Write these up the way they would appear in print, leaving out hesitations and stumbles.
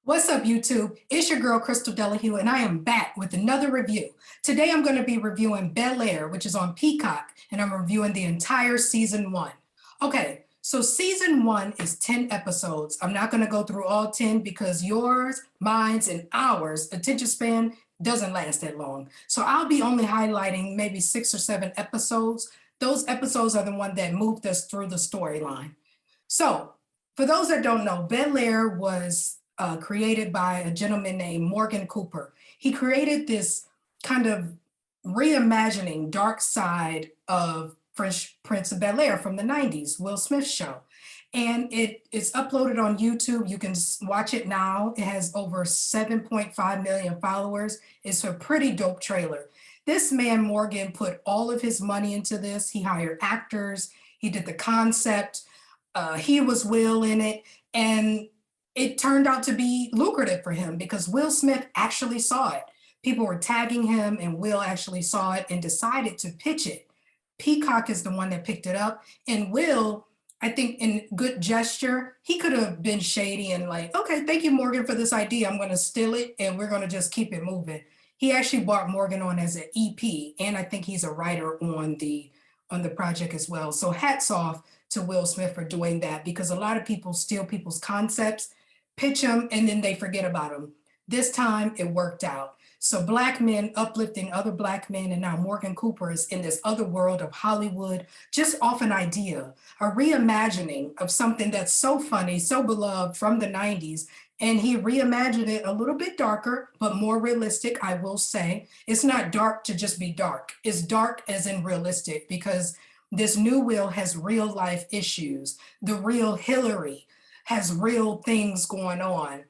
What's up, YouTube? It's your girl, Crystal Delahue, and I am back with another review. Today, I'm going to be reviewing Bel-Air, which is on Peacock, and I'm reviewing the entire season 1. Okay, so season 1 is 10 episodes. I'm not going to go through all 10 because yours, mine's, and ours attention span doesn't last that long. So I'll be only highlighting maybe 6 or 7 episodes. Those episodes are the one that moved us through the storyline. So, for those that don't know, Bel-Air was created by a gentleman named Morgan Cooper. He created this kind of reimagining dark side of Fresh Prince of Bel-Air from the 90s, Will Smith show. And it's uploaded on YouTube. You can watch it now. It has over 7.5 million followers. It's a pretty dope trailer. This man, Morgan, put all of his money into this. He hired actors. He did the concept. He was Will in it. And it turned out to be lucrative for him because Will Smith actually saw it. People were tagging him and Will actually saw it and decided to pitch it. Peacock is the one that picked it up. And Will, I think in good gesture, he could have been shady and like, okay, thank you, Morgan, for this idea. I'm going to steal it and we're going to just keep it moving. He actually brought Morgan on as an EP, and I think he's a writer on the project as well. So hats off to Will Smith for doing that, because a lot of people steal people's concepts, pitch them, and then they forget about them. This time it worked out. So Black men uplifting other Black men, and now Morgan Cooper is in this other world of Hollywood, just off an idea, a reimagining of something that's so funny, so beloved from the 90s. And he reimagined it a little bit darker, but more realistic, I will say. It's not dark to just be dark. It's dark as in realistic, because this new Will has real life issues. The real Hillary has real things going on.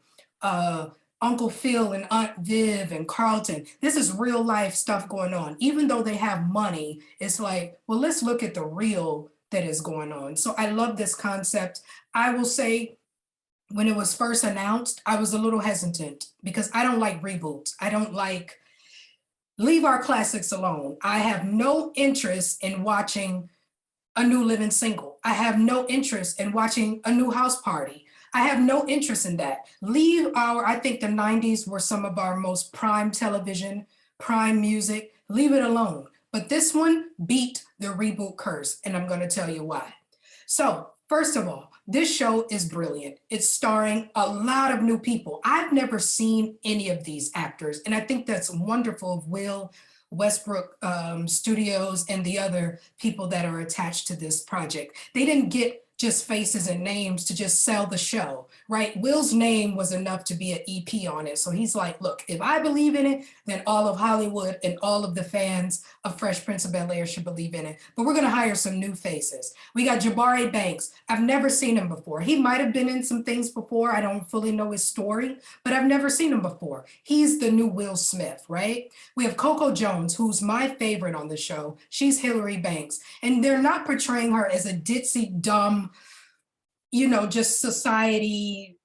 Uncle Phil and Aunt Viv and Carlton, this is real life stuff going on. Even though they have money, it's like, well, let's look at the real that is going on. So I love this concept. I will say, when it was first announced, I was a little hesitant because I don't like reboots. I don't like, leave our classics alone. I have no interest in watching a new Living Single. I have no interest in watching a new House Party. I have no interest in that. I think the 90s were some of our most prime television, prime music. Leave it alone. But this one beat the reboot curse, and I'm going to tell you why. So, first of all, this show is brilliant. It's starring a lot of new people. I've never seen any of these actors, and I think that's wonderful of Will Westbrook Studios and the other people that are attached to this project. They didn't get just faces and names to just sell the show, right? Will's name was enough to be an EP on it. So he's like, look, if I believe in it, then all of Hollywood and all of the fans of Fresh Prince of Bel-Air should believe in it. But we're gonna hire some new faces. We got Jabari Banks. I've never seen him before. He might've been in some things before. I don't fully know his story, but I've never seen him before. He's the new Will Smith, right? We have Coco Jones, who's my favorite on the show. She's Hillary Banks. And they're not portraying her as a ditzy, dumb, just society,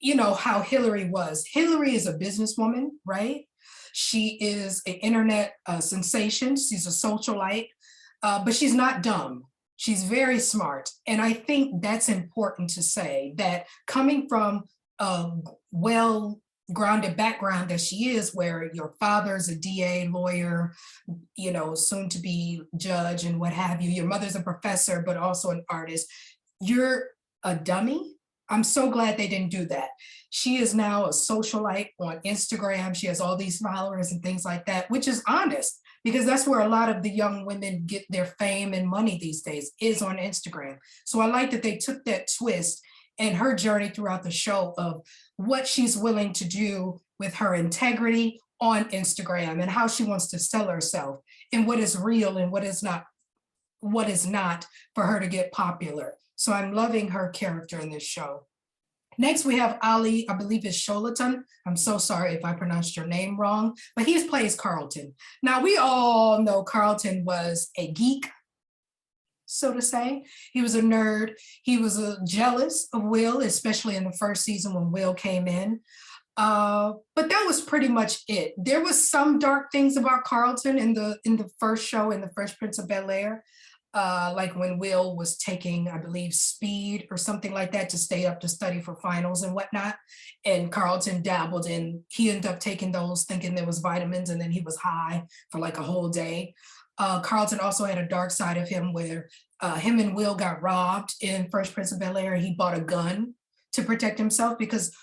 how Hillary was. Hillary is a businesswoman, right? She is an internet sensation. She's a socialite, but she's not dumb. She's very smart. And I think that's important to say, that coming from a well-grounded background that she is, where your father's a DA, lawyer, soon to be judge and what have you. Your mother's a professor, but also an artist. You're a dummy. I'm so glad they didn't do that. She is now a socialite on Instagram. She has all these followers and things like that, which is honest, because that's where a lot of the young women get their fame and money these days, is on Instagram. So I like that they took that twist and her journey throughout the show of what she's willing to do with her integrity on Instagram and how she wants to sell herself and what is real and what is not for her to get popular. So I'm loving her character in this show. Next, we have Ali, I believe it's Sholaton. I'm so sorry if I pronounced your name wrong, but he plays Carlton. Now, we all know Carlton was a geek, so to say. He was a nerd. He was jealous of Will, especially in the first season when Will came in. But that was pretty much it. There was some dark things about Carlton in the first show, in the Fresh Prince of Bel-Air. like when Will was taking, I believe, speed or something like that to stay up to study for finals and whatnot. And Carlton dabbled in, he ended up taking those thinking there was vitamins, and then he was high for like a whole day. Carlton also had a dark side of him where him and Will got robbed in Fresh Prince of Bel-Air. He bought a gun to protect himself because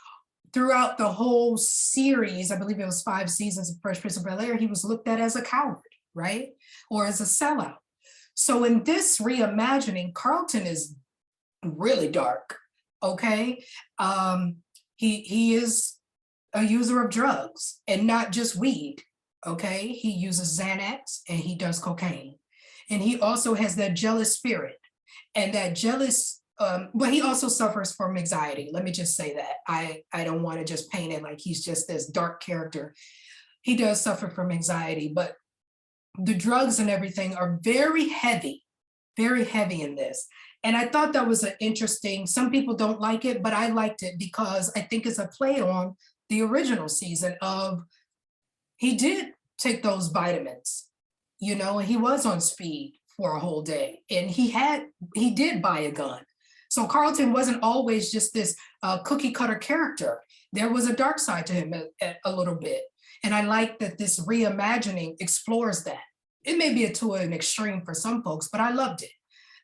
throughout the whole series, I believe it was 5 seasons of Fresh Prince of Bel-Air, he was looked at as a coward, right? Or as a sellout. So in this reimagining, Carlton is really dark, okay? He is a user of drugs and not just weed, okay? He uses Xanax and he does cocaine. And he also has that jealous spirit and that jealous, but he also suffers from anxiety. Let me just say that. I don't want to just paint it like he's just this dark character. He does suffer from anxiety, but the drugs and everything are very heavy in this. And I thought that was an interesting, some people don't like it, but I liked it because I think it's a play on the original season of, he did take those vitamins, you know, and he was on speed for a whole day and he did buy a gun. So Carlton wasn't always just this cookie cutter character. There was a dark side to him a little bit. And I like that this reimagining explores that. It may be to an extreme for some folks, but I loved it.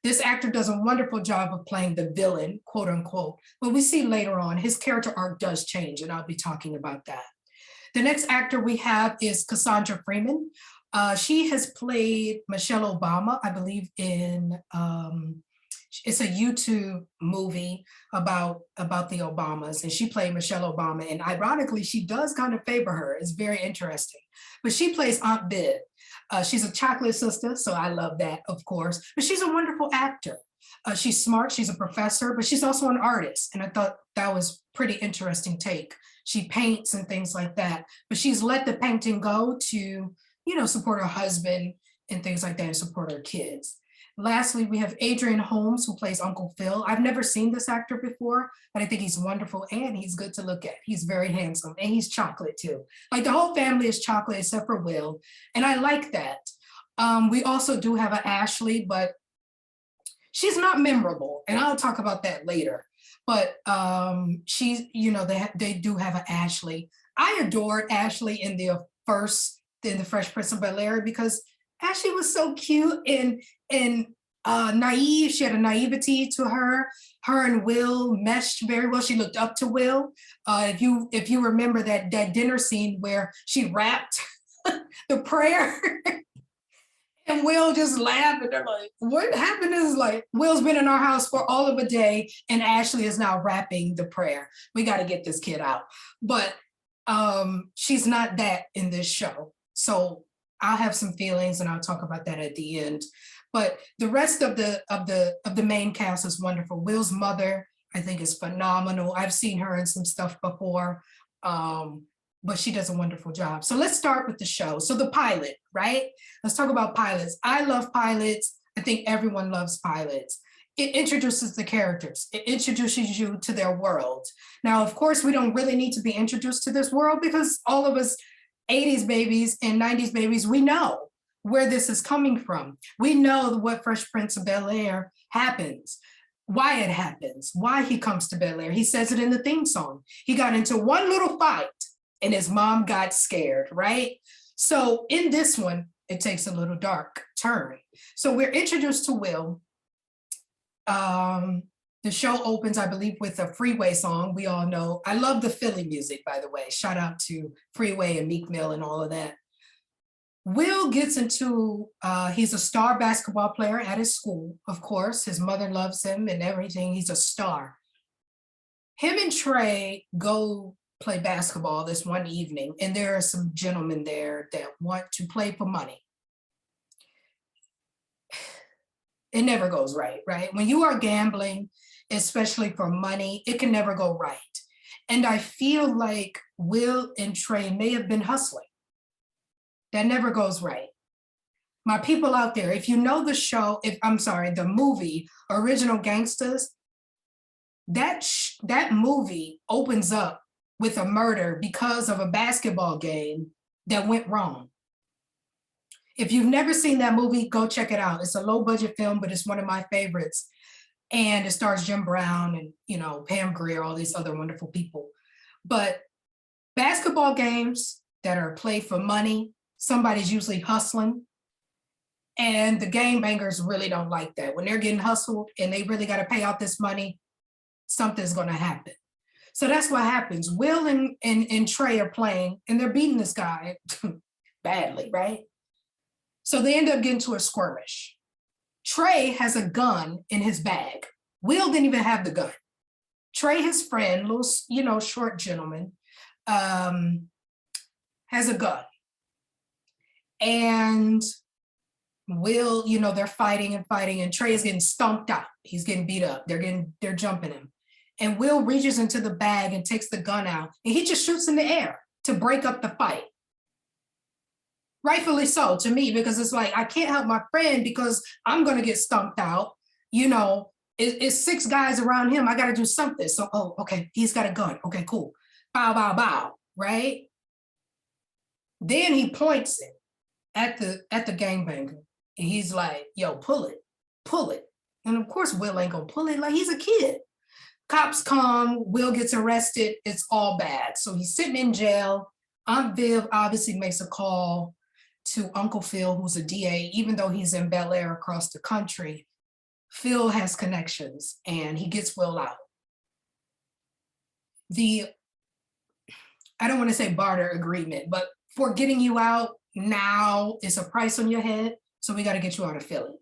This actor does a wonderful job of playing the villain, quote unquote, but we see later on his character arc does change, and I'll be talking about that. The next actor we have is Cassandra Freeman. She has played Michelle Obama, I believe in, it's a YouTube movie about the Obamas, and she played Michelle Obama, and ironically, she does kind of favor her. It's very interesting. But she plays Aunt Viv. She's a chocolate sister, so I love that, of course. But she's a wonderful actor. She's smart, she's a professor, but she's also an artist, and I thought that was pretty interesting take. She paints and things like that, but she's let the painting go to, you know, support her husband and things like that, and support her kids. Lastly, we have Adrian Holmes, who plays Uncle Phil. I've never seen this actor before, but I think he's wonderful and he's good to look at. He's very handsome and he's chocolate too. Like the whole family is chocolate except for Will, and I like that. We also do have an Ashley, but she's not memorable, and I'll talk about that later. But she's, you know, they do have an Ashley. I adored Ashley in the Fresh Prince of Bel-Air because Ashley was so cute and naive. She had a naivety to her. Her and Will meshed very well. She looked up to Will. If you remember that dinner scene where she rapped the prayer and Will just laughed, and they're like, what happened is like, Will's been in our house for all of a day and Ashley is now rapping the prayer. We got to get this kid out. But she's not that in this show. So I'll have some feelings and I'll talk about that at the end. But the rest of the main cast is wonderful. Will's mother, I think, is phenomenal. I've seen her in some stuff before, but she does a wonderful job. So let's start with the show. So the pilot, right? Let's talk about pilots. I love pilots. I think everyone loves pilots. It introduces the characters. It introduces you to their world. Now, of course, we don't really need to be introduced to this world because all of us 80s babies and 90s babies, we know where this is coming from. We know what Fresh Prince of Bel-Air happens, why it happens, why he comes to Bel-Air. He says it in the theme song. He got into one little fight and his mom got scared, right? So in this one, it takes a little dark turn. So we're introduced to Will. The show opens, I believe, with a Freeway song. We all know. I love the Philly music, by the way. Shout out to Freeway and Meek Mill and all of that. Will gets into, he's a star basketball player at his school, of course. His mother loves him and everything. He's a star. Him and Trey go play basketball this one evening, and there are some gentlemen there that want to play for money. It never goes right, right? When you are gambling, especially for money, it can never go right. And I feel like Will and Trey may have been hustling. That never goes right. My people out there, if you know the show, the movie, Original Gangsters, that movie opens up with a murder because of a basketball game that went wrong. If you've never seen that movie, go check it out. It's a low budget film, but it's one of my favorites. And it stars Jim Brown and, Pam Grier, all these other wonderful people. But basketball games that are played for money, somebody's usually hustling. And the game bangers really don't like that. When they're getting hustled and they really got to pay out this money, something's going to happen. So that's what happens. Will and Trey are playing and they're beating this guy badly, right? So they end up getting to a skirmish. Trey has a gun in his bag. Will didn't even have the gun. Trey, his friend, little, short gentleman, has a gun. And Will, they're fighting, and Trey is getting stomped out. He's getting beat up. They're jumping him. And Will reaches into the bag and takes the gun out, and he just shoots in the air to break up the fight. Rightfully so to me, because it's like, I can't help my friend because I'm going to get stomped out. It's 6 guys around him. I got to do something. So, okay, he's got a gun. Okay, cool. Bow, bow, bow, right? Then he points it at the gangbanger. And he's like, yo, pull it. And of course, Will ain't gonna pull it, like he's a kid. Cops come, Will gets arrested, it's all bad. So he's sitting in jail. Aunt Viv obviously makes a call to Uncle Phil, who's a DA, even though he's in Bel-Air across the country. Phil has connections and he gets Will out. I don't want to say barter agreement, but for getting you out now is a price on your head. So we got to get you out of Philly.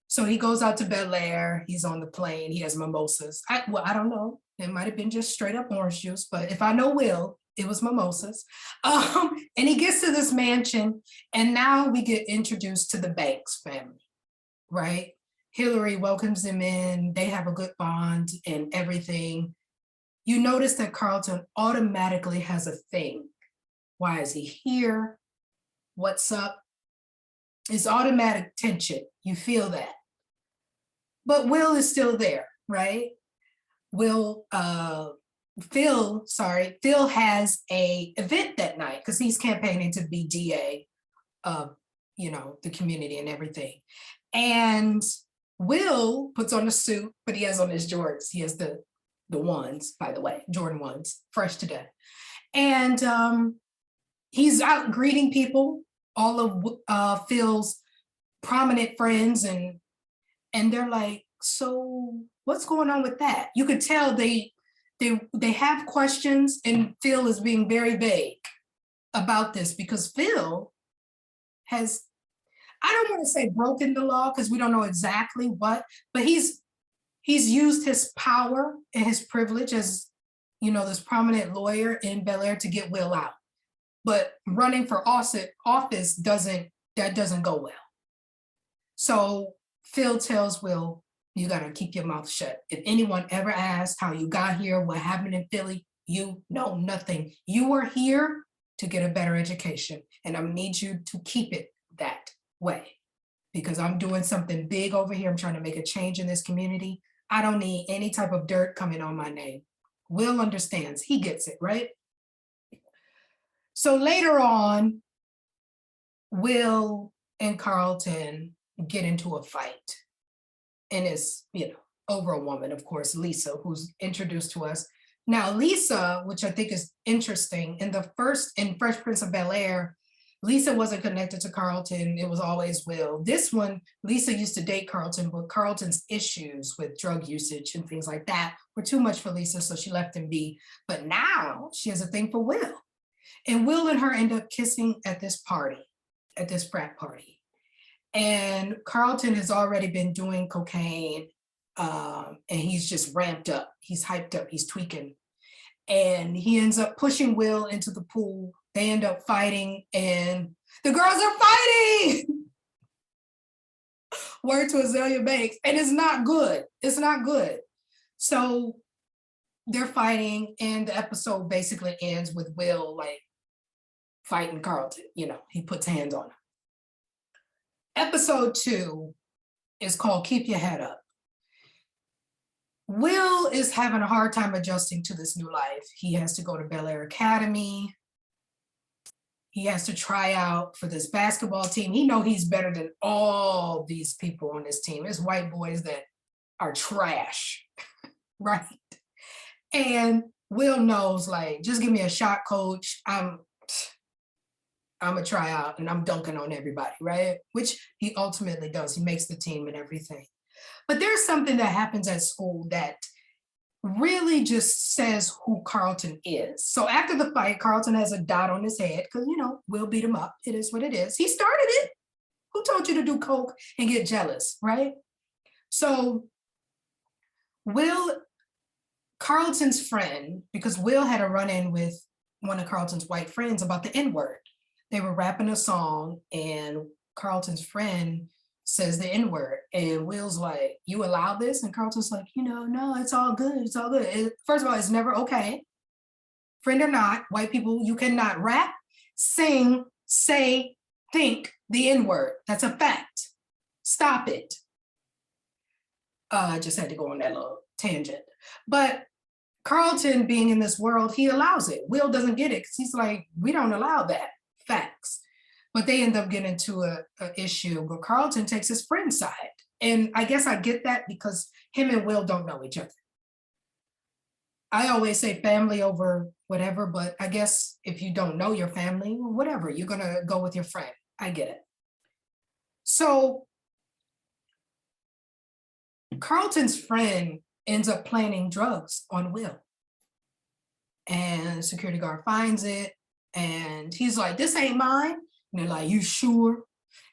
So he goes out to Bel-Air. He's on the plane. He has mimosas. I don't know. It might have been just straight up orange juice, but if I know Will, it was mimosas. And he gets to this mansion, and now we get introduced to the Banks family, right? Hillary welcomes him in. They have a good bond and everything. You notice that Carlton automatically has a thing. Why is he here? What's up? It's automatic tension. You feel that. But Will is still there, right? Phil has a event that night because he's campaigning to be DA of, the community and everything. And Will puts on a suit, but he has on his Jordans. He has the ones, by the way, Jordan ones, fresh to death. And he's out greeting people, all of Phil's prominent friends, and they're like, so what's going on with that? You could tell they have questions, and Phil is being very vague about this because Phil has, I don't want to say broken the law because we don't know exactly what, but he's used his power and his privilege as, this prominent lawyer in Bel-Air to get Will out. But running for office doesn't go well. So Phil tells Will, you got to keep your mouth shut. If anyone ever asks how you got here, what happened in Philly, you know nothing. You are here to get a better education, and I need you to keep it that way because I'm doing something big over here. I'm trying to make a change in this community. I don't need any type of dirt coming on my name. Will understands. He gets it, right? So later on, Will and Carlton get into a fight. And it's, over a woman, of course, Lisa, who's introduced to us. Now, Lisa, which I think is interesting, in Fresh Prince of Bel-Air, Lisa wasn't connected to Carlton. It was always Will. This one, Lisa used to date Carlton, but Carlton's issues with drug usage and things like that were too much for Lisa, so she left him be. But now she has a thing for Will. And Will and her end up kissing at this frat party. And Carlton has already been doing cocaine, and he's just ramped up. He's hyped up, he's tweaking. And he ends up pushing Will into the pool. They end up fighting, and the girls are fighting! Word to Azalea Banks. And it's not good. It's not good. So they're fighting, and the episode basically ends with Will, fighting Carlton. He puts hands on him. Episode 2 is called Keep Your Head Up. Will is having a hard time adjusting to this new life. He has to go to Bel-Air Academy. He has to try out for this basketball team. He know he's better than all these people on this team. There's white boys that are trash, right? And Will knows, like, just give me a shot, coach. I'm gonna try out and I'm dunking on everybody, right? Which he ultimately does. He makes the team and everything. But there's something that happens at school that really just says who Carlton is. So after the fight, Carlton has a dot on his head because, Will beat him up. It is what it is. He started it. Who told you to do coke and get jealous, right? So Carlton's friend, because Will had a run-in with one of Carlton's white friends about the N-word. They were rapping a song and Carlton's friend says the N-word and Will's like, you allow this? And Carlton's like, no, it's all good. It's all good. First of all, it's never okay. Friend or not, white people, you cannot rap, sing, say, think the N-word. That's a fact. Stop it. I just had to go on that little tangent. But Carlton, being in this world, he allows it. Will doesn't get it because he's like, we don't allow that. Facts. But they end up getting into a issue where Carlton takes his friend's side. And I guess I get that because him and Will don't know each other. I always say family over whatever, but I guess if you don't know your family, whatever, you're going to go with your friend. I get it. So Carlton's friend ends up planting drugs on Will. And security guard finds it. And he's like, this ain't mine. And they're like, you sure?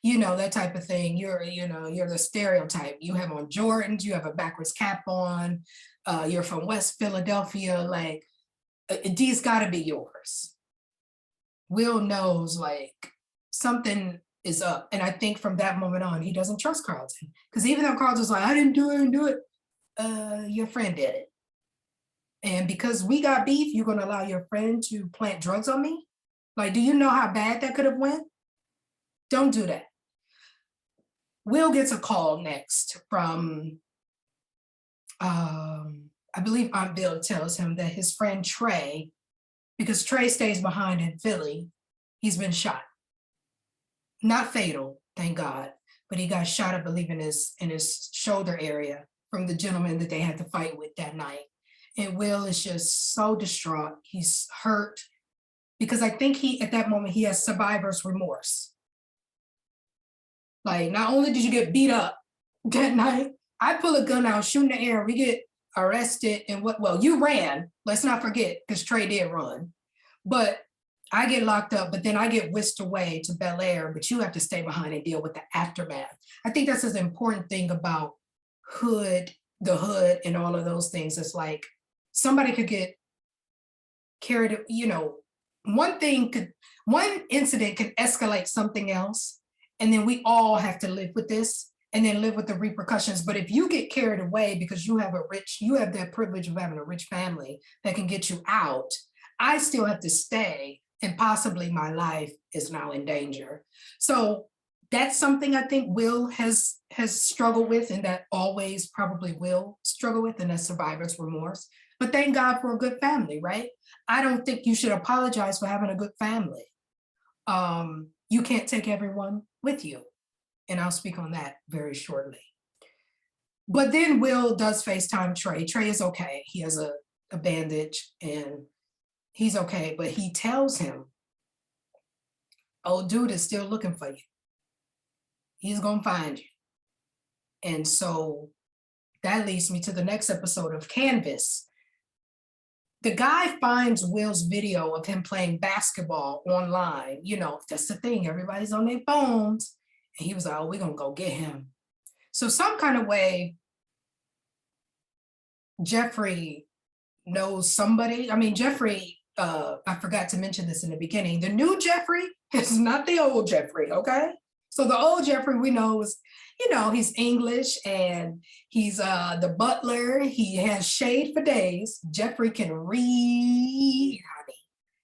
That type of thing. You're the stereotype. You have on Jordans, you have a backwards cap on, you're from West Philadelphia, like, these gotta be yours. Will knows, like, something is up. And I think from that moment on, he doesn't trust Carlton. Because even though Carlton's like, I didn't do it, your friend did it. And because we got beef, you're gonna allow your friend to plant drugs on me? Like, do you know how bad that could have went? Don't do that. Will gets a call next from, I believe Aunt Bill tells him that his friend Trey, because Trey stays behind in Philly, he's been shot. Not fatal, thank God, but he got shot, I believe, in his shoulder area from the gentleman that they had to fight with that night. And Will is just so distraught. He's hurt because I think at that moment, he has survivor's remorse. Like, not only did you get beat up that night, I pull a gun out, shoot in the air, we get arrested, and you ran, let's not forget, because Trey did run. But I get locked up, but then I get whisked away to Bel-Air, but you have to stay behind and deal with the aftermath. I think that's an important thing about the hood and all of those things. It's like, somebody could get carried, one incident could escalate something else. And then we all have to live with this and then live with the repercussions. But if you get carried away because you have that privilege of having a rich family that can get you out, I still have to stay and possibly my life is now in danger. So that's something I think Will has struggled with and that always probably will struggle with, and that's survivor's remorse. But thank God for a good family, right? I don't think you should apologize for having a good family. You can't take everyone with you. And I'll speak on that very shortly. But then Will does FaceTime Trey. Trey is okay. He has a bandage and he's okay. But he tells him, old dude is still looking for you. He's going to find you. And so that leads me to the next episode of Canvas. The guy finds Will's video of him playing basketball online. That's the thing. Everybody's on their phones. And he was like, oh, we're going to go get him. So some kind of way, Jeffrey knows somebody. I mean, Jeffrey, I forgot to mention this in the beginning. The new Jeffrey is not the old Jeffrey, okay? So the old Jeffrey we know is, he's English and he's the butler. He has shade for days. Jeffrey can read, honey.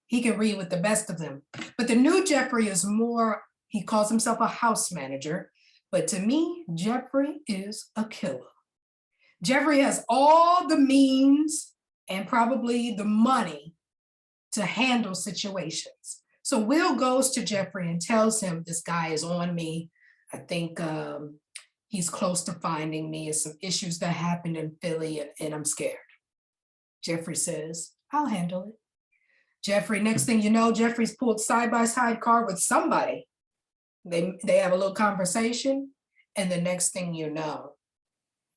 He can read with the best of them. But the new Jeffrey is more, he calls himself a house manager. But to me, Jeffrey is a killer. Jeffrey has all the means and probably the money to handle situations. So Will goes to Jeffrey and tells him this guy is on me. I think he's close to finding me. It's some issues that happened in Philly and I'm scared. Jeffrey says, I'll handle it. Jeffrey, next thing you know, Jeffrey's pulled side-by-side car with somebody. They have a little conversation, and the next thing you know,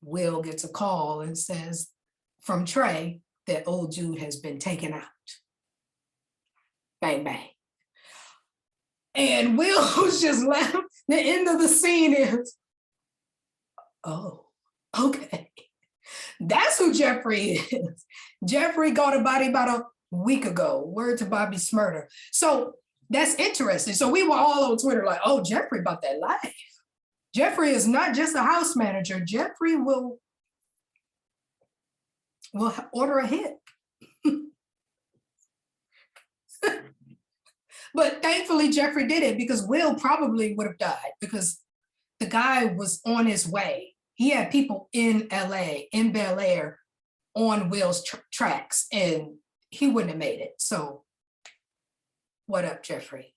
Will gets a call and says from Trey that old Jude has been taken out. Bang, bang. And Will was just left. The end of the scene is, oh, okay. That's who Jeffrey is. Jeffrey got a body about a week ago. Word to Bobby Smurder. So that's interesting. So we were all on Twitter like, oh, Jeffrey about that life. Jeffrey is not just a house manager. Jeffrey will order a hit. But thankfully, Jeffrey did it because Will probably would have died because the guy was on his way. He had people in LA, in Bel-Air, on Will's tracks, and he wouldn't have made it. So what up, Jeffrey?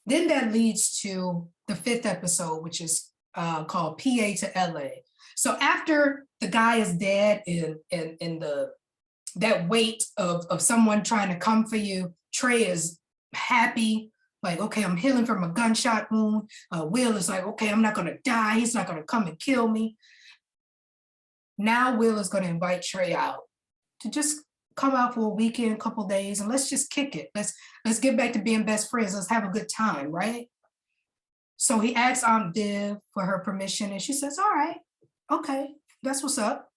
Then that leads to the 5th episode, which is called PA to LA. So after the guy is dead in that weight of someone trying to come for you, Trey is happy, like, okay, I'm healing from a gunshot wound. Will is like, okay, I'm not gonna die. He's not gonna come and kill me. Now Will is gonna invite Trey out to just come out for a weekend, couple days, and let's just kick it. Let's get back to being best friends. Let's have a good time, right? So he asks Aunt Viv for her permission, and she says, all right, okay, that's what's up.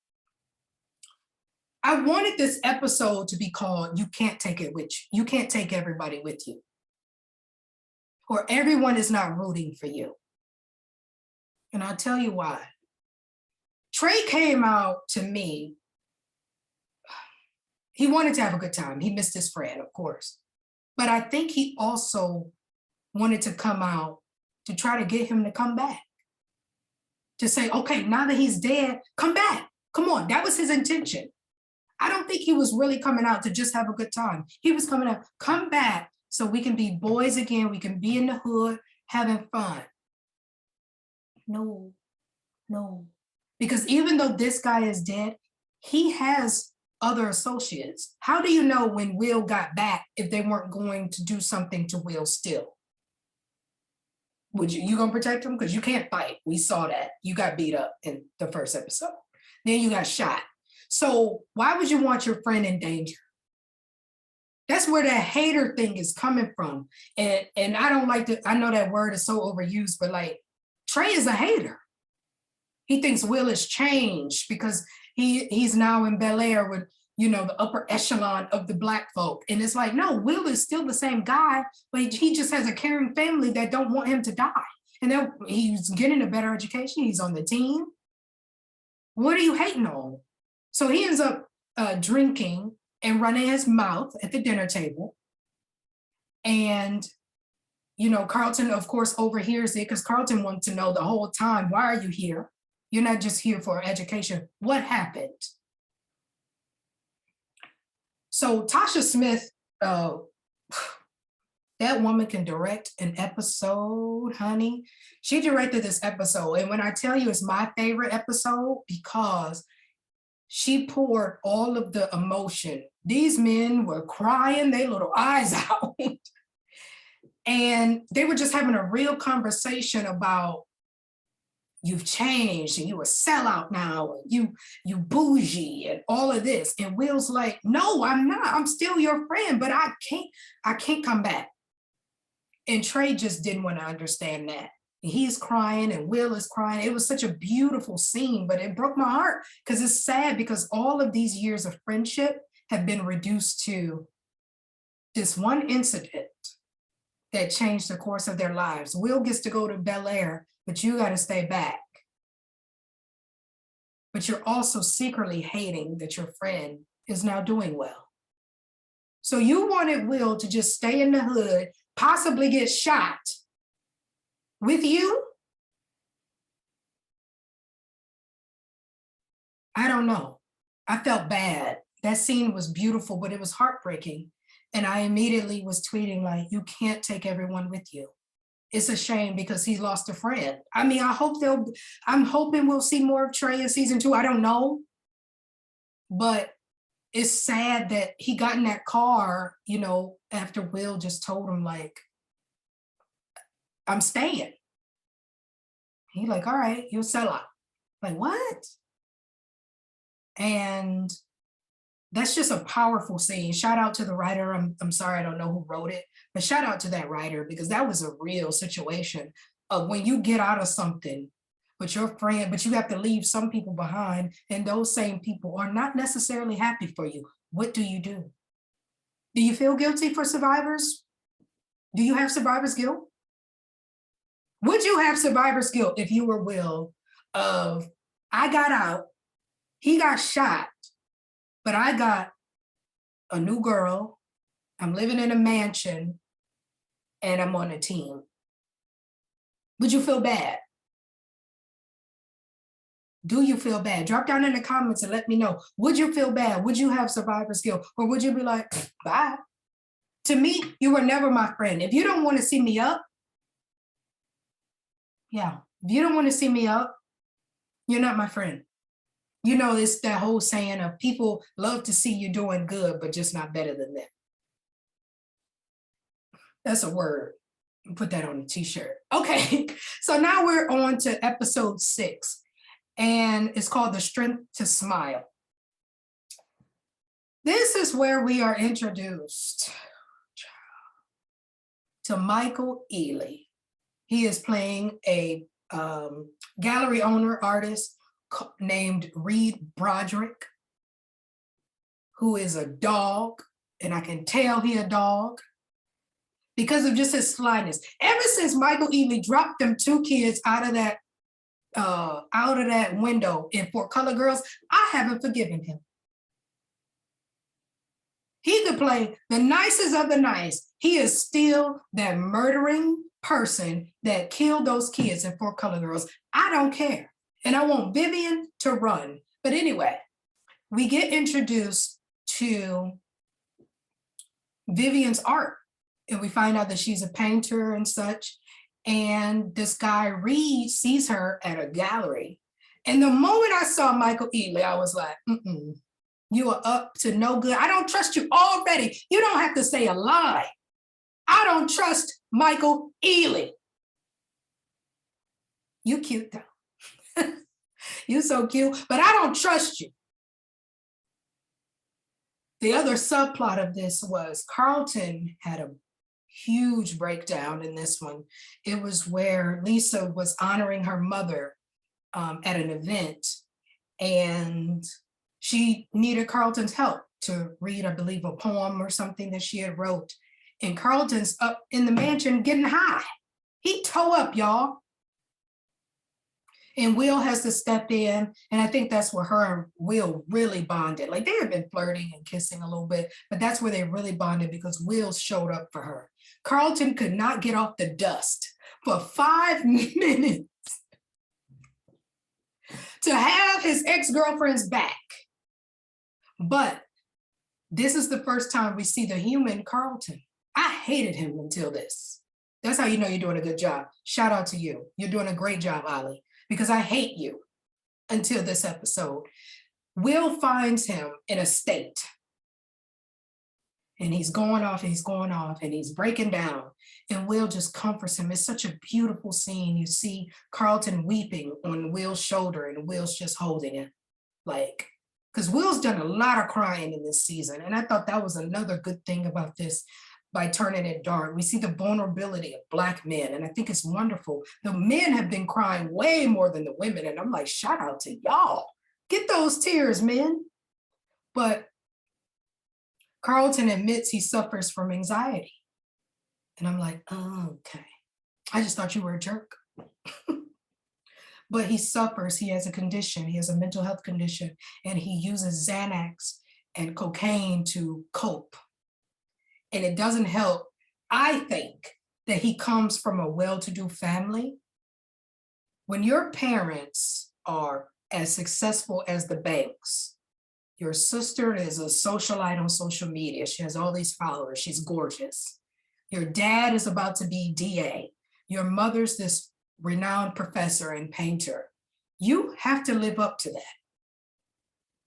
I wanted this episode to be called You Can't Take It With You. You can't take everybody with you. Or everyone is not rooting for you. And I'll tell you why. Trey came out to me. He wanted to have a good time. He missed his friend, of course. But I think he also wanted to come out to try to get him to come back. To say, okay, now that he's dead, come back. Come on, that was his intention. I don't think he was really coming out to just have a good time. He was coming out, come back so we can be boys again. We can be in the hood having fun. No. Because even though this guy is dead, he has other associates. How do you know when Will got back if they weren't going to do something to Will still? Would you gonna protect him? Because you can't fight. We saw that. You got beat up in the 1st episode. Then you got shot. So why would you want your friend in danger? That's where that hater thing is coming from. And I don't like to, I know that word is so overused, but like Trey is a hater. He thinks Will has changed because he's now in Bel-Air with, you know, the upper echelon of the Black folk. And it's like, no, Will is still the same guy, but he just has a caring family that don't want him to die. And then he's getting a better education. He's on the team. What are you hating on? So he ends up drinking and running his mouth at the dinner table. And, you know, Carlton, of course, overhears it because Carlton wants to know the whole time, why are you here? You're not just here for education. What happened? So Tasha Smith, that woman can direct an episode, honey. She directed this episode. And when I tell you it's my favorite episode, because she poured all of the emotion. These men were crying their little eyes out. And they were just having a real conversation about you've changed and you a sellout now, and you bougie and all of this. And Will's like, no, I'm not. I'm still your friend, but I can't come back. And Trey just didn't want to understand that. He's crying and Will is crying. It was such a beautiful scene, but it broke my heart because it's sad because all of these years of friendship have been reduced to this one incident that changed the course of their lives. Will gets to go to Bel-Air, but you got to stay back. But you're also secretly hating that your friend is now doing well. So you wanted Will to just stay in the hood, possibly get shot with you? I don't know. I felt bad. That scene was beautiful, but it was heartbreaking And I immediately was tweeting like, you can't take everyone with you. It's a shame because he lost a friend. I mean, I'm hoping we'll see more of Trey in season 2. I don't know. But it's sad that he got in that car, after Will just told him like, I'm staying. He like, all right, you'll sell out. Like, what? And that's just a powerful scene. Shout out to the writer. I'm sorry, I don't know who wrote it, but shout out to that writer because that was a real situation of when you get out of something, but you have to leave some people behind, and those same people are not necessarily happy for you. What do you do? Do you feel guilty for survivors? Do you have survivor's guilt? Would you have survivor's guilt if you were Will of, I got out, he got shot, but I got a new girl, I'm living in a mansion, and I'm on a team? Would you feel bad? Do you feel bad? Drop down in the comments and let me know. Would you feel bad? Would you have survivor's guilt? Or would you be like, bye? To me, you were never my friend. If you don't want to see me up, if you don't want to see me up, you're not my friend. It's that whole saying of people love to see you doing good, but just not better than them. That's a word. Put that on a t-shirt. Okay, so now we're on to episode 6, and it's called The Strength to Smile. This is where we are introduced to Michael Ealy. He is playing a gallery owner artist named Reed Broderick, who is a dog, and I can tell he a dog because of just his slyness. Ever since Michael Ealy dropped them 2 kids out of that window in For Color Girls, I haven't forgiven him. He could play the nicest of the nice. He is still that murdering person that killed those kids in For Color Girls. I don't care. And I want Vivian to run. But anyway, we get introduced to Vivian's art, and we find out that she's a painter and such. And this guy, Reed, sees her at a gallery. And the moment I saw Michael Ealy, I was like, you are up to no good. I don't trust you already. You don't have to say a lie. I don't trust Michael Ealy. You cute though. You so cute, but I don't trust you. The other subplot of this was Carlton had a huge breakdown in this one. It was where Lisa was honoring her mother at an event, and she needed Carlton's help to read, I believe, a poem or something that she had wrote. And Carlton's up in the mansion getting high. He toe up, y'all. And Will has to step in, and I think that's where her and Will really bonded. Like, they had been flirting and kissing a little bit, but that's where they really bonded because Will showed up for her. Carlton could not get off the dust for 5 minutes to have his ex-girlfriend's back. But this is the first time we see the human Carlton. I hated him until this. That's how you know you're doing a good job. Shout out to you. You're doing a great job, Ollie, because I hate you until this episode. Will finds him in a state. And he's going off, and he's breaking down. And Will just comforts him. It's such a beautiful scene. You see Carlton weeping on Will's shoulder, and Will's just holding it. Like, because Will's done a lot of crying in this season. And I thought that was another good thing about this. By turning it dark, we see the vulnerability of Black men, and I think it's wonderful. The men have been crying way more than the women, and I'm like, shout out to y'all. Get those tears, men. But Carlton admits he suffers from anxiety. And I'm like, oh, okay. I just thought you were a jerk. But he suffers, he has a condition, he has a mental health condition, and he uses Xanax and cocaine to cope. And it doesn't help. I think that he comes from a well-to-do family. When your parents are as successful as the Banks, Your sister is a socialite on social media. She has all these followers. She's gorgeous. Your dad is about to be DA. Your mother's this renowned professor and painter. You have to live up to that,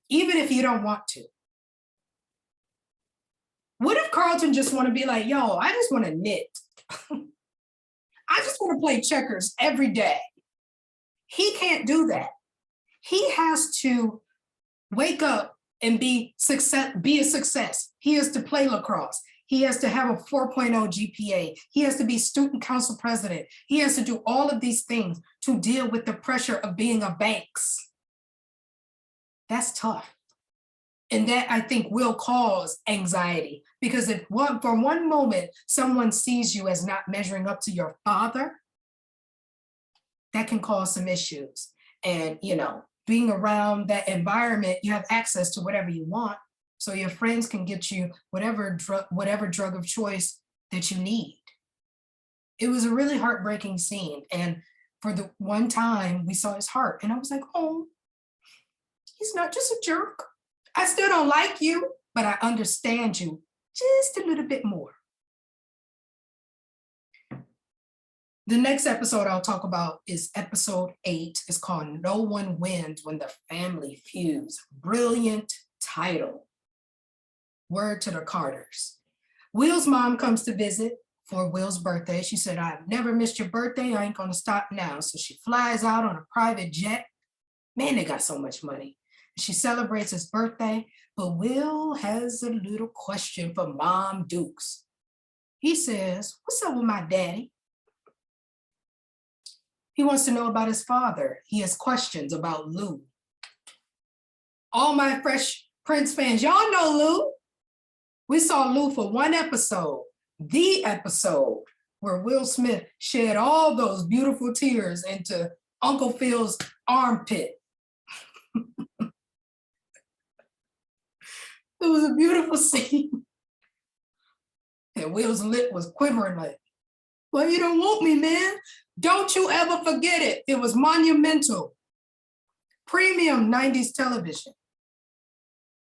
even if you don't want to. What if Carlton just want to be like, yo, I just want to knit. I just want to play checkers every day. He can't do that. He has to wake up and be a success. He has to play lacrosse. He has to have a 4.0 GPA. He has to be student council president. He has to do all of these things to deal with the pressure of being a Banks. That's tough. And that, I think, will cause anxiety, because if for one moment someone sees you as not measuring up to your father, that can cause some issues. And, being around that environment, you have access to whatever you want. So your friends can get you whatever drug of choice that you need. It was a really heartbreaking scene. And for the one time we saw his heart, and I was like, oh, he's not just a jerk. I still don't like you, but I understand you just a little bit more. The next episode I'll talk about is episode 8. It's called No One Wins When the Family Feuds. Brilliant title. Word to the Carters. Will's mom comes to visit for Will's birthday. She said, I've never missed your birthday. I ain't gonna stop now. So she flies out on a private jet. Man, they got so much money. She celebrates his birthday, but Will has a little question for Mom Dukes. He says, what's up with my daddy? He wants to know about his father. He has questions about Lou. All my Fresh Prince fans, y'all know Lou. We saw Lou for one episode, the episode where Will Smith shed all those beautiful tears into Uncle Phil's armpit. It was a beautiful scene. And Will's lip was quivering like, well, you don't want me, man. Don't you ever forget it. It was monumental. Premium 90s television.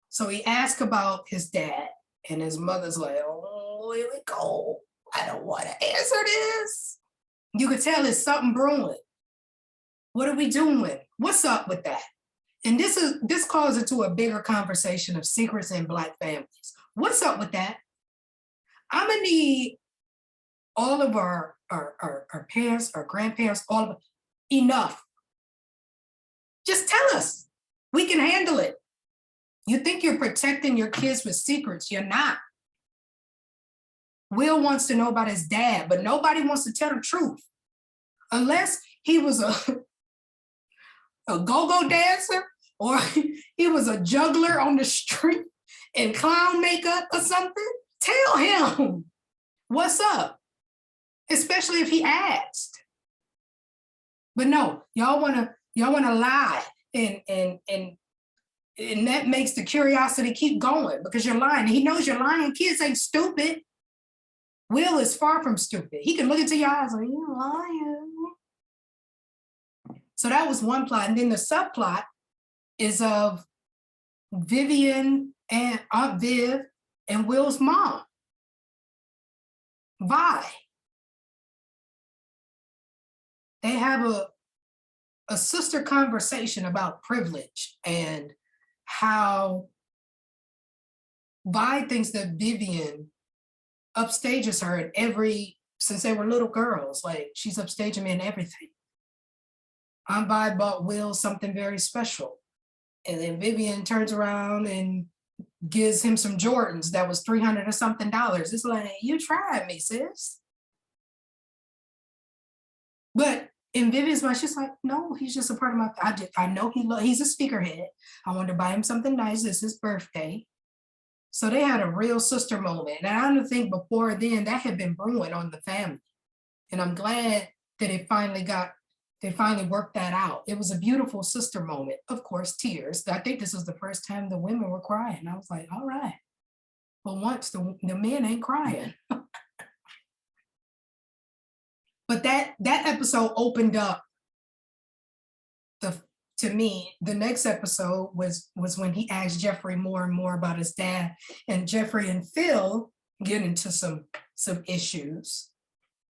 So he asked about his dad, and his mother's like, oh, here we go. I don't want to answer this. You could tell it's something brewing. What are we doing? What's up with that? And this calls into a bigger conversation of secrets in Black families. What's up with that? I'm gonna need all of our parents, our grandparents, all of it, enough. Just tell us. We can handle it. You think you're protecting your kids with secrets. You're not. Will wants to know about his dad, but nobody wants to tell the truth. Unless he was a go-go dancer, or he was a juggler on the street in clown makeup or something. Tell him what's up, especially if he asked. But no, y'all wanna lie, and that makes the curiosity keep going because you're lying. He knows you're lying. Kids ain't stupid. Will is far from stupid. He can look into your eyes like, you're lying. So that was one plot. And then the subplot is of Vivian and Aunt Viv and Will's mom, Vi. They have a sister conversation about privilege and how Vi thinks that Vivian upstages her in since they were little girls, like she's upstaging me in everything. Aunt Vi bought Will something very special. And then Vivian turns around and gives him some Jordans that was $300 or something. It's like, you tried me, sis. But in Vivian's mind, she's like, no, he's just a part of my, I know he's a speakerhead. I wanted to buy him something nice. It's his birthday. So they had a real sister moment. And I don't think before then that had been brewing on the family. And I'm glad that they finally worked that out. It was a beautiful sister moment. Of course, tears. I think this was the first time the women were crying. I was like, all right. But once the men ain't crying. But that episode opened up to me, the next episode was when he asked Jeffrey more and more about his dad, and Jeffrey and Phil get into some issues,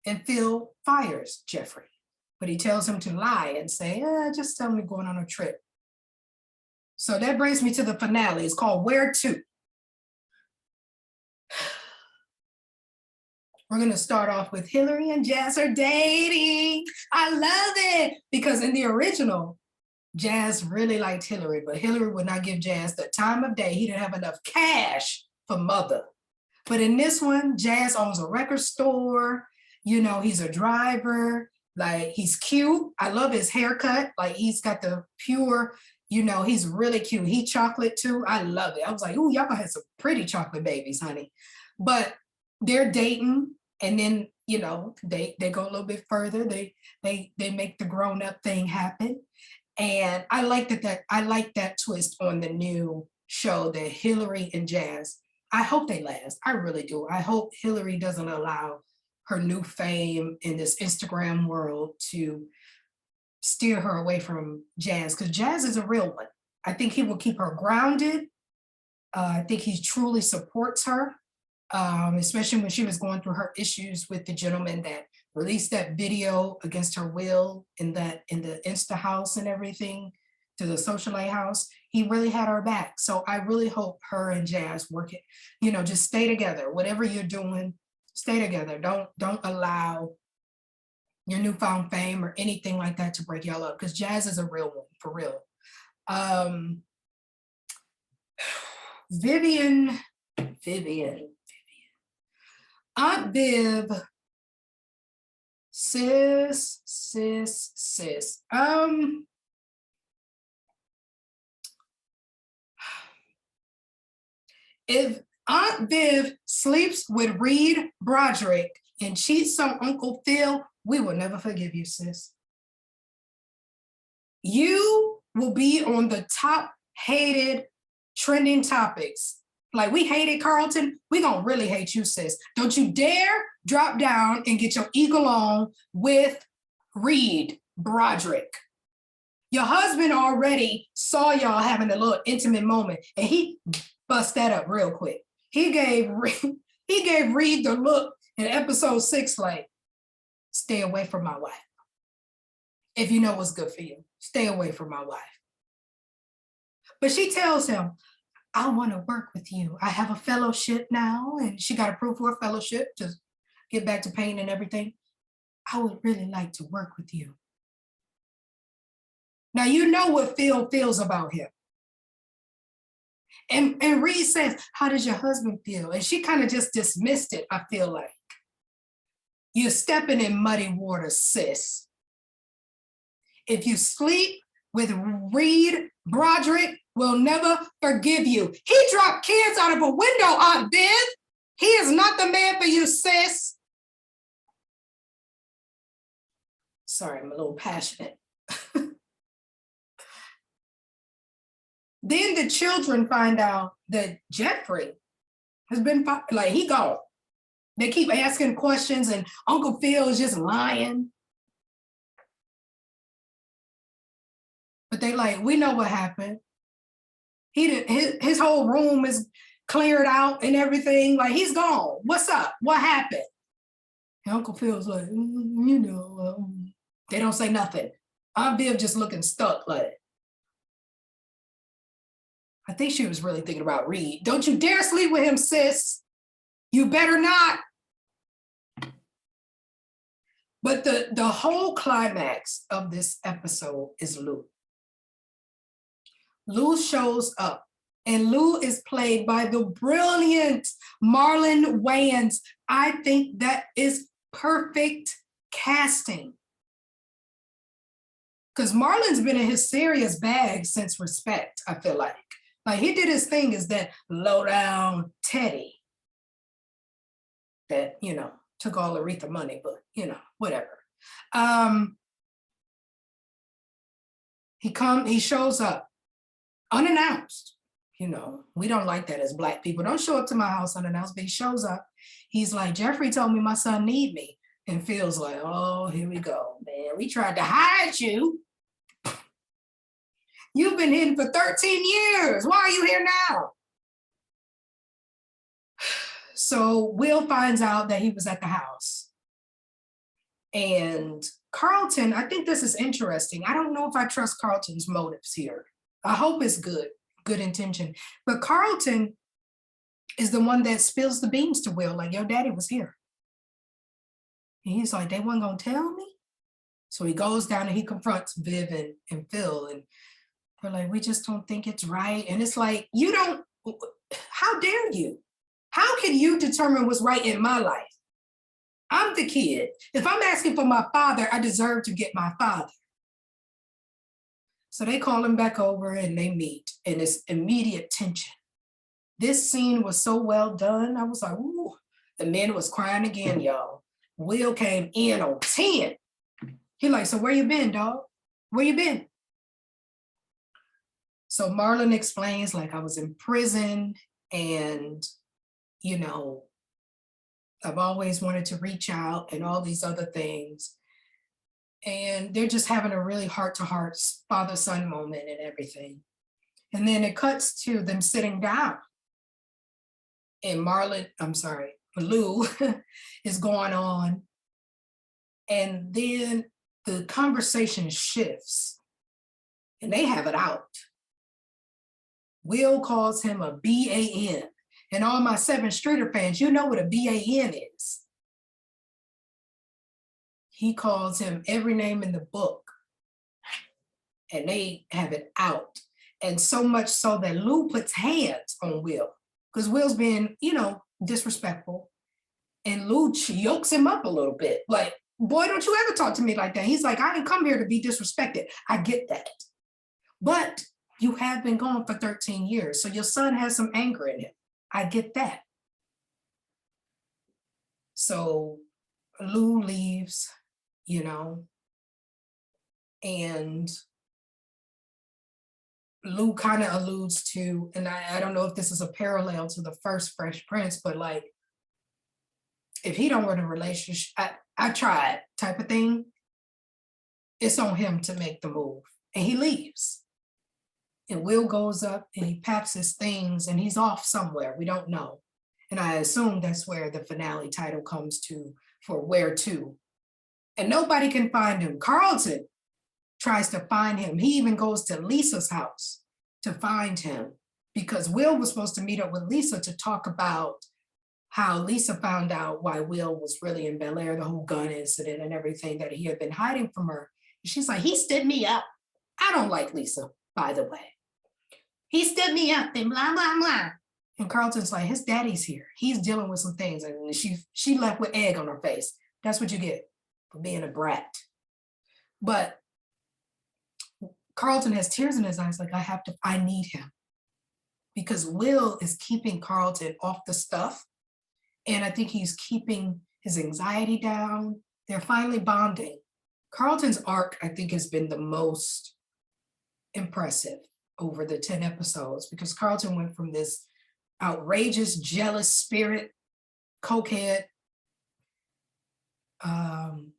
and Phil fires Jeffrey, but he tells him to lie and say, just tell me going on a trip. So that brings me to the finale. It's called Where To. We're going to start off with Hillary and Jazz are dating. I love it because in the original, Jazz really liked Hillary, but Hillary would not give Jazz the time of day. He didn't have enough cash for mother. But in this one, Jazz owns a record store. You know, he's a driver. Like, he's cute. I love his haircut. Like, he's got the pure, you know, he's really cute. He chocolate too. I love it. I was like, ooh, y'all gonna have some pretty chocolate babies, honey. But they're dating. And then, you know, they go a little bit further. They make the grown-up thing happen. And I like that twist on the new show that Hillary and Jazz, I hope they last. I really do. I hope Hillary doesn't allow her new fame in this Instagram world to steer her away from Jazz, because Jazz is a real one. I think he will keep her grounded. I think he truly supports her. Especially when she was going through her issues with the gentleman that released that video against her will in the Insta house and everything, to the socialite house. He really had her back. So I really hope her and Jazz work it, you know, just stay together. Whatever you're doing, stay together. Don't allow your newfound fame or anything like that to break y'all up, because Jazz is a real one, for real. Vivian. Aunt Viv, sis. If Aunt Viv sleeps with Reed Broderick and cheats on Uncle Phil, we will never forgive you, sis. You will be on the top hated trending topics. Like, we hated Carlton, we gonna really hate you, sis. Don't you dare drop down and get your eagle on with Reed Broderick. Your husband already saw y'all having a little intimate moment, and he bust that up real quick. He gave Reed the look in episode 6, like, stay away from my wife. If you know what's good for you, stay away from my wife. But she tells him, I want to work with you. I have a fellowship now, and she got approved for a fellowship to get back to painting and everything. I would really like to work with you. Now, you know what Phil feels about him. And Reed says, how does your husband feel? And she kind of just dismissed it, I feel like. You're stepping in muddy water, sis. If you sleep with Reed Broderick, we'll never forgive you. He dropped kids out of a window, Aunt Viv. He is not the man for you, sis. Sorry, I'm a little passionate. Then the children find out that Jeffrey has been, like, he gone. They keep asking questions and Uncle Phil is just lying. But they like, we know what happened. His whole room is cleared out and everything. Like, he's gone. What's up? What happened? And Uncle Phil's like, you know, they don't say nothing. Aunt Viv just looking stuck, like, I think she was really thinking about Reed. Don't you dare sleep with him, sis. You better not. But the whole climax of this episode is Lou. Lou shows up, and Lou is played by the brilliant Marlon Wayans. I think that is perfect casting. Because Marlon's been in his serious bag since Respect, I feel like. Like, he did his thing as that low-down Teddy that, you know, took all Aretha money, but, you know, whatever. He shows up unannounced. You know, we don't like that as Black people. Don't show up to my house unannounced, but he shows up. He's like, Jeffrey told me my son need me. And Phil's like, oh, here we go, man. We tried to hide you. You've been hidden for 13 years. Why are you here now? So Will finds out that he was at the house. And Carlton, I think this is interesting. I don't know if I trust Carlton's motives here. I hope it's good intention. But Carlton is the one that spills the beans to Will, like, your daddy was here. And he's like, they weren't gonna tell me? So he goes down and he confronts Viv and Phil, and they're like, we just don't think it's right. And it's like, you don't, how dare you? How can you determine what's right in my life? I'm the kid. If I'm asking for my father, I deserve to get my father. So they call him back over and they meet, and it's immediate tension. This scene was so well done. I was like, ooh, the man was crying again, y'all. Will came in on 10. He like, so where you been, dog? Where you been? So Marlon explains, like, I was in prison and, you know, I've always wanted to reach out and all these other things. And they're just having a really heart-to-heart father-son moment and everything. And then it cuts to them sitting down. And Lou is going on. And then the conversation shifts and they have it out. Will calls him a BAN. And all my 7th Streeter fans, you know what a BAN is. He calls him every name in the book. And they have it out. And so much so that Lou puts hands on Will, because Will's being, you know, disrespectful. And Lou yokes him up a little bit. Like, boy, don't you ever talk to me like that. He's like, I didn't come here to be disrespected. I get that. But you have been gone for 13 years. So your son has some anger in him. I get that. So Lou leaves, you know, and Lou kind of alludes to, and I don't know if this is a parallel to the first Fresh Prince, but like, if he don't want a relationship, I tried type of thing, it's on him to make the move. And he leaves. And Will goes up and he packs his things and he's off somewhere. We don't know. And I assume that's where the finale title comes to, for where to. And nobody can find him. Carlton tries to find him. He even goes to Lisa's house to find him, because Will was supposed to meet up with Lisa to talk about how Lisa found out why Will was really in Bel-Air, the whole gun incident and everything that he had been hiding from her. And she's like, he stood me up. I don't like Lisa, by the way. He stood me up and blah, blah, blah. And Carlton's like, his daddy's here. He's dealing with some things. And she left with egg on her face. That's what you get for being a brat. But Carlton has tears in his eyes, like, I need him. Because Will is keeping Carlton off the stuff. And I think he's keeping his anxiety down. They're finally bonding. Carlton's arc, I think, has been the most impressive over the 10 episodes, because Carlton went from this outrageous, jealous spirit, cokehead,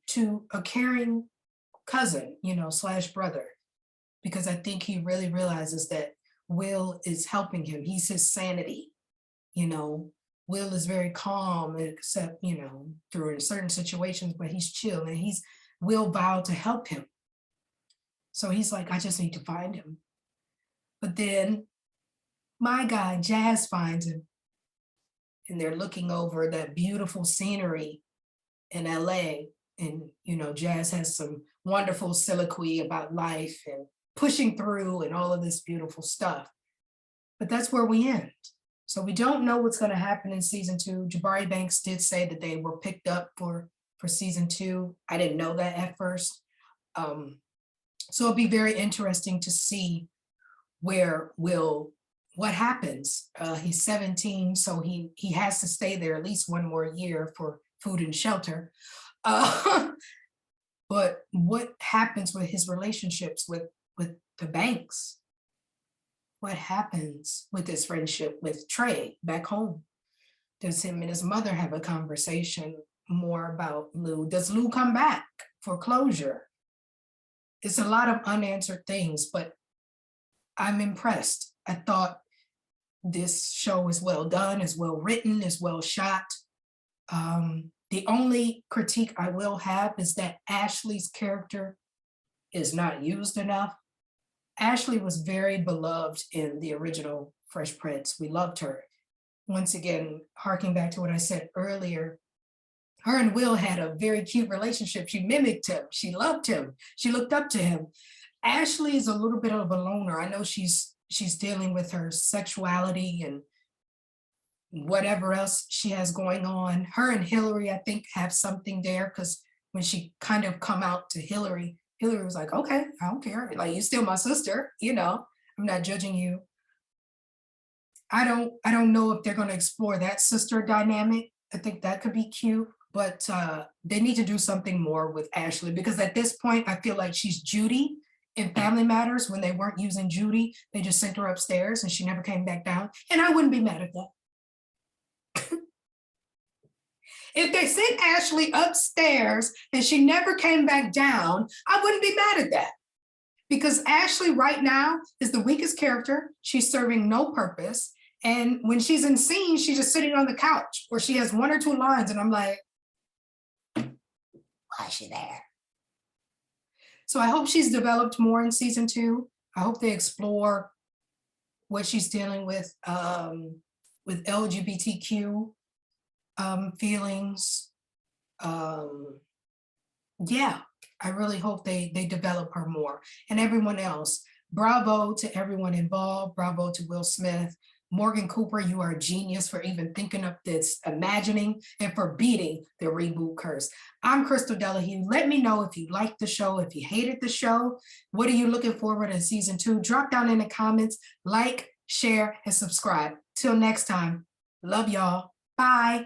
to a caring cousin, you know, / brother, because I think he really realizes that Will is helping him. He's his sanity, you know. Will is very calm, except, you know, through certain situations, but he's chill, and Will vowed to help him. So he's like, I just need to find him. But then my guy, Jazz, finds him, and they're looking over that beautiful scenery in LA. And, you know, Jazz has some wonderful soliloquy about life and pushing through and all of this beautiful stuff. But that's where we end. So we don't know what's going to happen in season 2. Jabari Banks did say that they were picked up for season 2. I didn't know that at first. So it'll be very interesting to see what happens. He's 17, so he has to stay there at least 1 more year for food and shelter. But what happens with his relationships with the Banks? What happens with his friendship with Trey back home? Does him and his mother have a conversation more about Lou? Does Lou come back for closure? It's a lot of unanswered things, but I'm impressed. I thought this show is well done, is well written, is well shot. The only critique I will have is that Ashley's character is not used enough. Ashley was very beloved in the original Fresh Prince. We loved her. Once again, harking back to what I said earlier, her and Will had a very cute relationship. She mimicked him. She loved him. She looked up to him. Ashley is a little bit of a loner. I know she's dealing with her sexuality and whatever else she has going on. Her and Hillary, I think, have something there, because when she kind of come out to Hillary, Hillary was like, okay, I don't care. Like, you're still my sister, you know, I'm not judging you. I don't know if they're going to explore that sister dynamic. I think that could be cute, but they need to do something more with Ashley, because at this point, I feel like she's Judy in Family Matters. When they weren't using Judy, they just sent her upstairs and she never came back down. And I wouldn't be mad at that. If they sent Ashley upstairs and she never came back down, I wouldn't be mad at that. Because Ashley right now is the weakest character. She's serving no purpose. And when she's in scene, she's just sitting on the couch, or she has one or two lines, and I'm like, why is she there? So I hope she's developed more in season 2. I hope they explore what she's dealing with LGBTQ feelings. Yeah, I really hope they develop her more. And everyone else, bravo to everyone involved. Bravo to Will Smith. Morgan Cooper, you are a genius for even thinking up this imagining and for beating the reboot curse. I'm Crystal Delahue. Let me know if you liked the show, if you hated the show. What are you looking forward in season 2? Drop down in the comments, like, share, and subscribe. Till next time, love y'all. Bye.